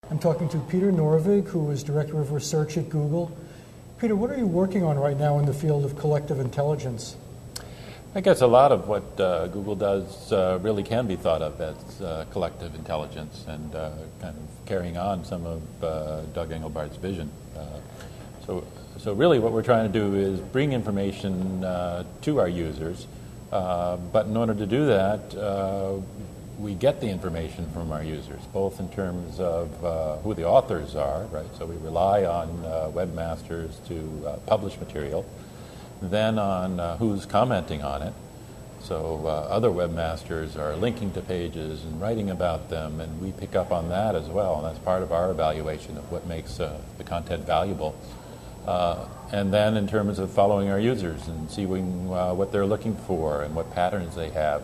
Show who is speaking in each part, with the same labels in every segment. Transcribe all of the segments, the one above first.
Speaker 1: I'm talking to Peter Norvig, who is Director of Research at Google. Peter, what are you working on right now in the field of collective intelligence?
Speaker 2: I guess a lot of what Google does really can be thought of as collective intelligence and kind of carrying on some of Doug Engelbart's vision. So really what we're trying to do is bring information to our users, but in order to do that, we get the information from our users, both in terms of who the authors are, right? So we rely on webmasters to publish material, then on who's commenting on it. So other webmasters are linking to pages and writing about them, and we pick up on that as well, and that's part of our evaluation of what makes the content valuable. And then in terms of following our users and seeing what they're looking for and what patterns they have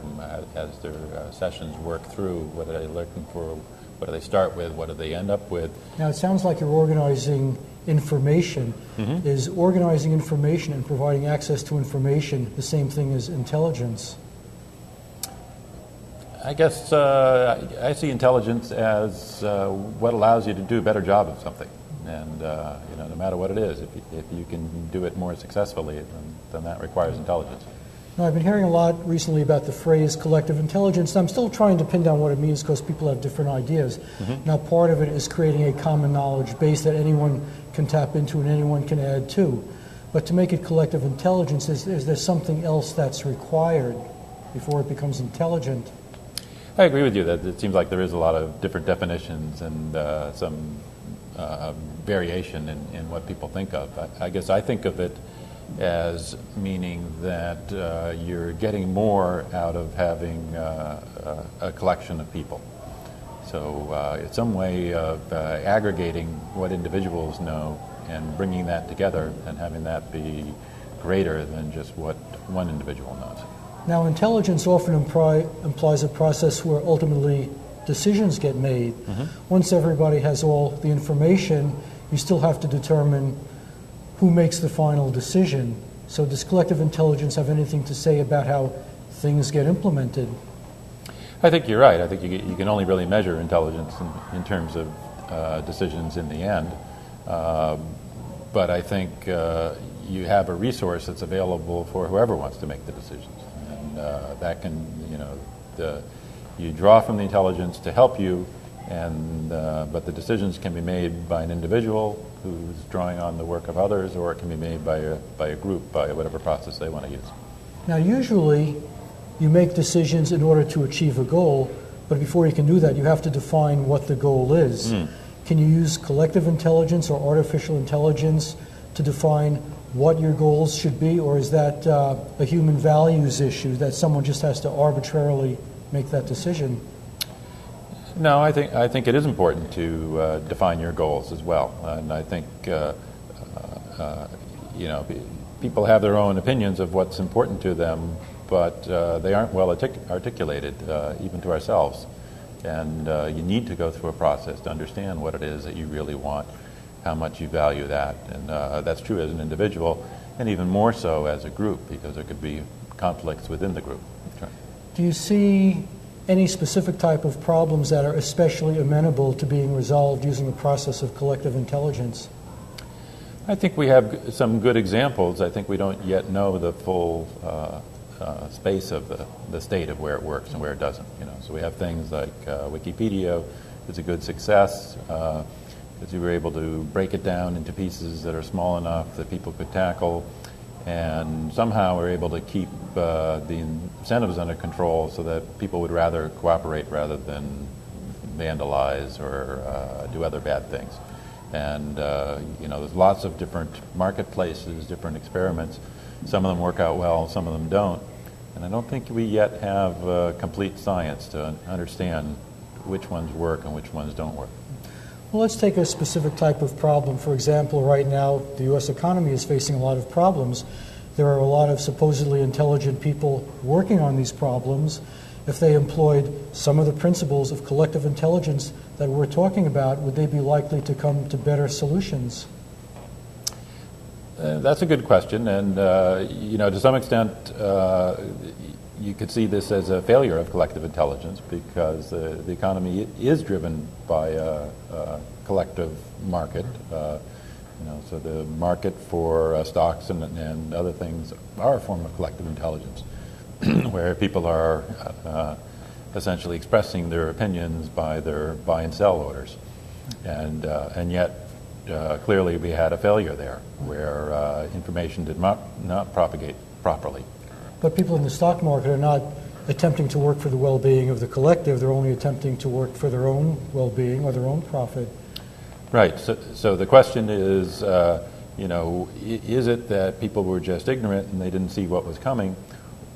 Speaker 2: as their sessions work through, what are they looking for, what do they start with, what do they end up with.
Speaker 1: Now it sounds like you're organizing information.
Speaker 2: Mm-hmm.
Speaker 1: Is organizing information and providing access to information the same thing as intelligence?
Speaker 2: I guess I see intelligence as what allows you to do a better job of something. And no matter what it is, if you can do it more successfully, then that requires intelligence.
Speaker 1: Now, I've been hearing a lot recently about the phrase collective intelligence, and I'm still trying to pin down what it means because people have different ideas.
Speaker 2: Mm-hmm.
Speaker 1: Now, part of it is creating a common knowledge base that anyone can tap into and anyone can add to. But to make it collective intelligence, is there something else that's required before it becomes intelligent?
Speaker 2: I agree with you that it seems like there is a lot of different definitions and some variation in what people think of. I guess I think of it as meaning that you're getting more out of having a collection of people. So it's some way of aggregating what individuals know and bringing that together and having that be greater than just what one individual knows.
Speaker 1: Now, intelligence often implies a process where ultimately decisions get made.
Speaker 2: Mm-hmm.
Speaker 1: Once everybody has all the information, you still have to determine who makes the final decision. So does collective intelligence have anything to say about how things get implemented?
Speaker 2: I think you're right. I think you can only really measure intelligence in terms of decisions in the end. But I think you have a resource that's available for whoever wants to make the decisions. And that can, you draw from the intelligence to help you, but the decisions can be made by an individual who's drawing on the work of others, or it can be made by a group, by whatever process they want to use.
Speaker 1: Now, usually you make decisions in order to achieve a goal, but before you can do that, you have to define what the goal is. Can you use collective intelligence or artificial intelligence to define what your goals should be, or is that a human values issue that someone just has to arbitrarily make that decision?
Speaker 2: No, I think it is important to define your goals as well, and I think people have their own opinions of what's important to them, but they aren't well articulated even to ourselves, and you need to go through a process to understand what it is that you really want, how much you value that, and that's true as an individual, and even more so as a group, because there could be conflicts within the group. Sure.
Speaker 1: Do you see any specific type of problems that are especially amenable to being resolved using the process of collective intelligence?
Speaker 2: I think we have some good examples. I think we don't yet know the full space of the state of where it works and where it doesn't. So we have things like Wikipedia is a good success because you were able to break it down into pieces that are small enough that people could tackle, and somehow we're able to keep the incentives under control so that people would rather cooperate rather than vandalize or do other bad things. And there's lots of different marketplaces, different experiments. Some of them work out well, some of them don't. And I don't think we yet have complete science to understand which ones work and which ones don't work.
Speaker 1: Well, let's take a specific type of problem. For example, right now, the U.S. economy is facing a lot of problems. There are a lot of supposedly intelligent people working on these problems. If they employed some of the principles of collective intelligence that we're talking about, would they be likely to come to better solutions?
Speaker 2: That's a good question, and to some extent, you could see this as a failure of collective intelligence because the economy is driven by a collective market. So the market for stocks and other things are a form of collective intelligence, where people are essentially expressing their opinions by their buy and sell orders, and yet clearly we had a failure there, where information did not propagate properly.
Speaker 1: But people in the stock market are not attempting to work for the well-being of the collective. They're only attempting to work for their own well-being or their own profit.
Speaker 2: Right. So the question is, is it that people were just ignorant and they didn't see what was coming?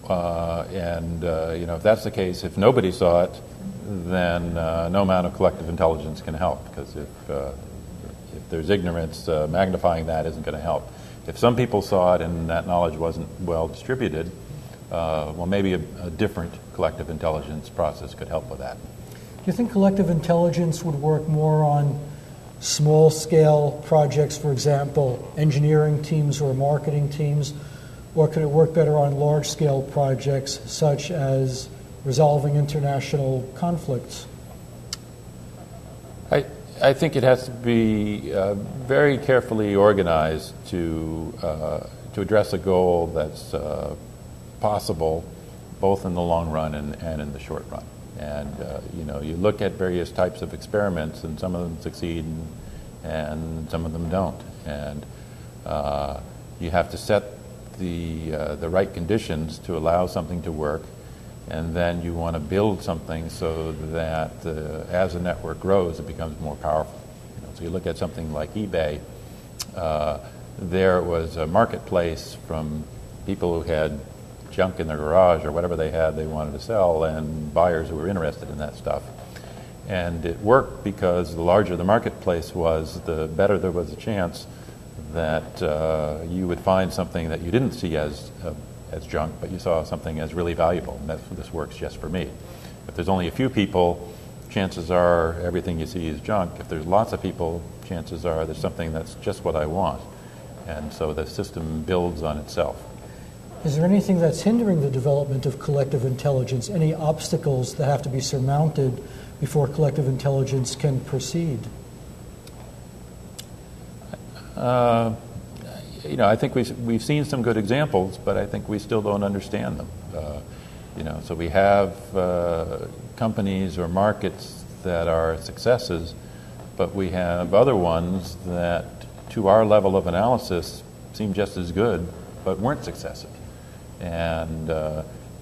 Speaker 2: If that's the case, if nobody saw it, then no amount of collective intelligence can help, because if there's ignorance, magnifying that isn't going to help. If some people saw it and that knowledge wasn't well distributed, maybe a different collective intelligence process could help with that.
Speaker 1: Do you think collective intelligence would work more on small-scale projects, for example, engineering teams or marketing teams, or could it work better on large-scale projects such as resolving international conflicts?
Speaker 2: I think it has to be very carefully organized to address a goal that's possible both in the long run and in the short run. And you look at various types of experiments, and some of them succeed and some of them don't. And you have to set the right conditions to allow something to work, and then you want to build something so that as the network grows, it becomes more powerful. So you look at something like eBay. There was a marketplace from people who had junk in their garage or whatever they had they wanted to sell, and buyers who were interested in that stuff. And it worked because the larger the marketplace was, the better there was a chance that you would find something that you didn't see as junk, but you saw something as really valuable, and this works just for me. If there's only a few people, chances are everything you see is junk. If there's lots of people, chances are there's something that's just what I want. And so the system builds on itself.
Speaker 1: Is there anything that's hindering the development of collective intelligence? Any obstacles that have to be surmounted before collective intelligence can proceed?
Speaker 2: I think we've seen some good examples, but I think we still don't understand them. So we have companies or markets that are successes, but we have other ones that, to our level of analysis, seem just as good, but weren't successes. And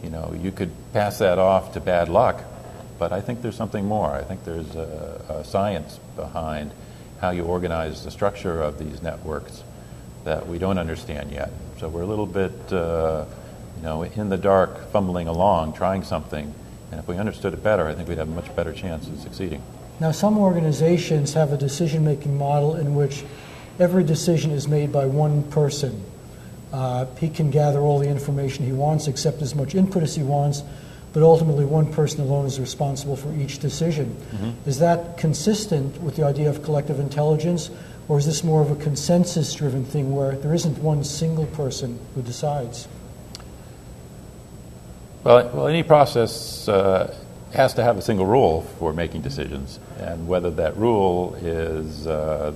Speaker 2: you could pass that off to bad luck, but I think there's something more. I think there's a science behind how you organize the structure of these networks that we don't understand yet. So we're a little bit, in the dark, fumbling along, trying something. And if we understood it better, I think we'd have a much better chance of succeeding.
Speaker 1: Now, some organizations have a decision-making model in which every decision is made by one person. He can gather all the information he wants, accept as much input as he wants, but ultimately one person alone is responsible for each decision. Mm-hmm. Is that consistent with the idea of collective intelligence, or is this more of a consensus-driven thing where there isn't one single person who decides?
Speaker 2: Well, any process has to have a single rule for making decisions, and whether that rule is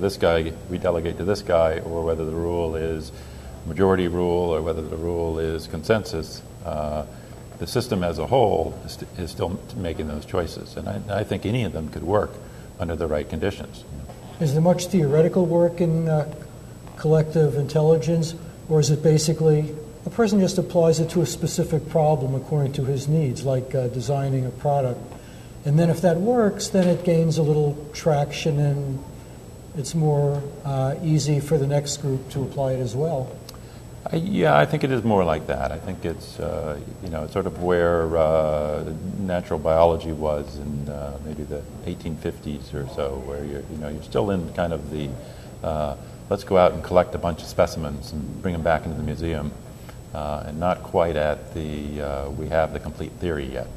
Speaker 2: this guy, we delegate to this guy, or whether the rule is majority rule, or whether the rule is consensus, the system as a whole is still making those choices. And I think any of them could work under the right conditions.
Speaker 1: Is there much theoretical work in collective intelligence, or is it basically a person just applies it to a specific problem according to his needs, like designing a product? And then if that works, then it gains a little traction and it's more easy for the next group to apply it as well.
Speaker 2: I think it is more like that. I think it's it's sort of where natural biology was in maybe the 1850s or so, where you're still in kind of the let's go out and collect a bunch of specimens and bring them back into the museum, and not quite at the we have the complete theory yet.